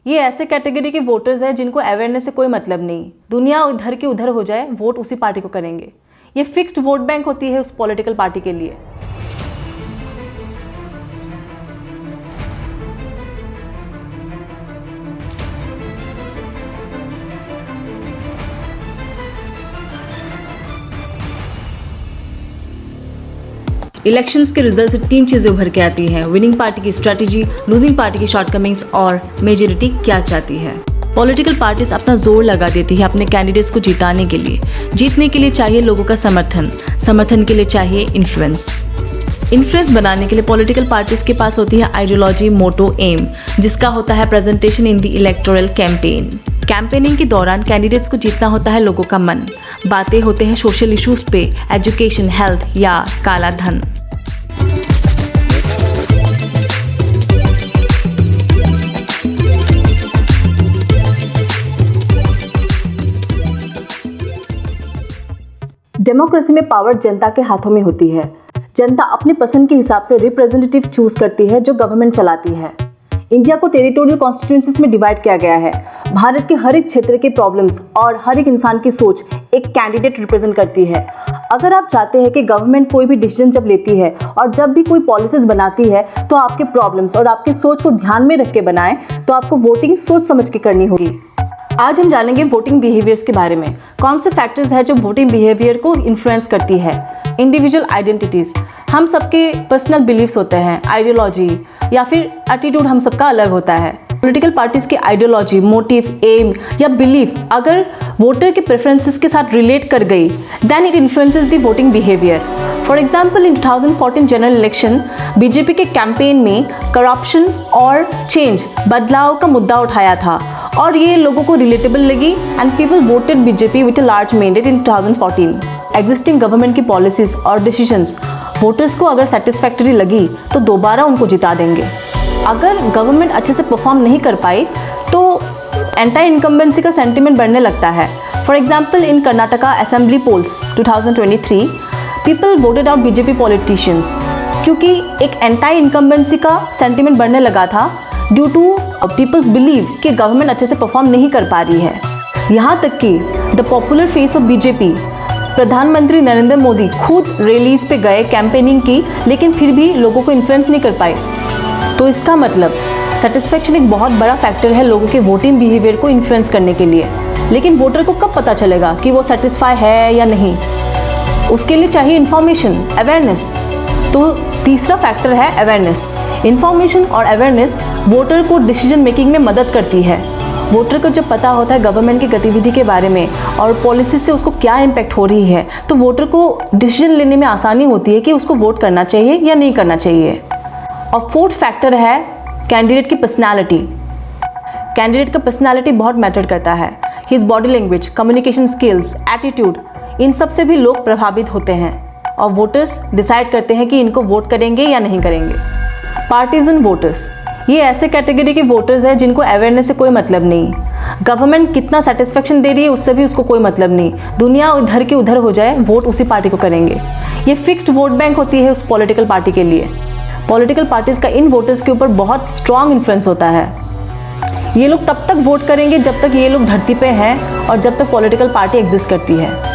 ये ऐसे कैटेगरी के वोटर्स हैं जिनको अवेयरनेस से कोई मतलब नहीं, दुनिया उधर की उधर हो जाए वोट उसी पार्टी को करेंगे। ये फिक्स्ड वोट बैंक होती है उस पॉलिटिकल पार्टी के लिए। इलेक्शंस के रिजल्ट से 3 चीजें उभर के आती हैं: विनिंग पार्टी की स्ट्रेटेजी, लूजिंग पार्टी की शॉर्टकमिंग्स और मेजॉरिटी क्या चाहती है। पॉलिटिकल पार्टीज अपना जोर लगा देती है अपने कैंडिडेट्स को जिताने के लिए। जीतने के लिए चाहिए लोगों का समर्थन, समर्थन के लिए चाहिए इन्फ्लुएंस बनाने के लिए पॉलिटिकल पार्टीज के पास होती है आइडियोलॉजी, मोटो, एम, जिसका होता है presentation in the electoral campaign. Campaigning के दौरान कैंडिडेट्स को जीतना होता है लोगों का मन। बातें होते हैं सोशल इश्यूज पे, एजुकेशन, हेल्थ या काला धन। डेमोक्रेसी में पावर जनता के हाथों में होती है। जनता अपनी पसंद के हिसाब से रिप्रेजेंटेटिव चूज करती है जो गवर्नमेंट चलाती है। इंडिया को टेरिटोरियल कॉन्स्टिट्यूएंसीज में डिवाइड किया गया है। भारत के हर एक क्षेत्र के प्रॉब्लम्स और हर एक इंसान की सोच एक कैंडिडेट रिप्रेजेंट करती है। अगर आप चाहते हैं कि गवर्नमेंट कोई भी डिसीजन जब लेती है और जब भी कोई पॉलिसीज बनाती है तो आपके प्रॉब्लम्स और आपकी सोच को ध्यान में रख के बनाएं, तो आपको वोटिंग सोच समझ के करनी होगी। आज हम जानेंगे वोटिंग बिहेवियर्स के बारे में। कौन से फैक्टर्स हैं जो वोटिंग बिहेवियर को इन्फ्लुएंस करती है। इंडिविजुअल आइडेंटिटीज, हम सबके पर्सनल बिलीफ्स होते हैं, आइडियोलॉजी या फिर एटीट्यूड हम सबका अलग होता है। पॉलिटिकल पार्टीज की आइडियोलॉजी, मोटिव, एम या बिलीफ अगर वोटर के प्रेफरेंसेस के साथ रिलेट कर गई, then it influences the voting behaviour. For example, in 2014 general election BJP के कैंपेन में करप्शन और चेंज, बदलाव का मुद्दा उठाया था और ये लोगों को रिलेटेबल लगी and people voted BJP with a large mandate in 2014। Existing government की पॉलिसीज और डिसीजंस वोटर्स को अगर सेटिस्फैक्टरी लगी तो दोबारा उनको जिता देंगे। अगर गवर्नमेंट अच्छे से परफॉर्म नहीं कर पाई तो एंटी इनकम्बेंसी का सेंटिमेंट बढ़ने लगता है। For example, in Karnataka assembly polls 2023 people voted out BJP politicians क्योंकि एक एंटी इनकम्बेंसी का सेंटिमेंट बढ़ने लगा था ड्यू टू पीपल्स बिलीव कि गवर्नमेंट अच्छे से परफॉर्म नहीं कर पा रही है। यहाँ तक कि the popular face of BJP प्रधानमंत्री नरेंद्र मोदी खुद रैलीज पे गए, कैंपेनिंग की, लेकिन फिर भी लोगों को इन्फ्लुएंस नहीं कर पाए। तो इसका मतलब सेटिस्फेक्शन एक बहुत बड़ा फैक्टर है लोगों के वोटिंग बिहेवियर को इन्फ्लुएंस करने के लिए। लेकिन वोटर को कब पता चलेगा कि वो सेटिस्फाई है या नहीं? उसके लिए चाहिए इन्फॉर्मेशन, अवेयरनेस। तो तीसरा फैक्टर है अवेयरनेस। इन्फॉर्मेशन और अवेयरनेस वोटर को डिसीजन मेकिंग में मदद करती है। वोटर को जब पता होता है गवर्नमेंट की गतिविधि के बारे में और पॉलिसी से उसको क्या इम्पैक्ट हो रही है, तो वोटर को डिसीजन लेने में आसानी होती है कि उसको वोट करना चाहिए या नहीं करना चाहिए। और फोर्थ फैक्टर है कैंडिडेट की पर्सनालिटी। कैंडिडेट का पर्सनालिटी बहुत मैटर करता है। His body language, communication skills, attitude, इन सब से भी लोग प्रभावित होते हैं और वोटर्स डिसाइड करते हैं कि इनको वोट करेंगे या नहीं करेंगे। पार्टीजन वोटर्स, ये ऐसे कैटेगरी के वोटर्स हैं जिनको अवेयरनेस से कोई मतलब नहीं। गवर्नमेंट कितना सेटिस्फेक्शन दे रही है उससे भी उसको कोई मतलब नहीं, दुनिया उधर की उधर हो जाए वोट उसी पार्टी को करेंगे। ये फिक्स्ड वोट बैंक होती है उस पॉलिटिकल पार्टी के लिए। पॉलिटिकल पार्टीज का इन वोटर्स के ऊपर बहुत स्ट्रॉन्ग इन्फ्लुएंस होता है। ये लोग तब तक वोट करेंगे जब तक ये लोग धरती पे हैं और जब तक पॉलिटिकल पार्टी एग्जिस्ट करती है।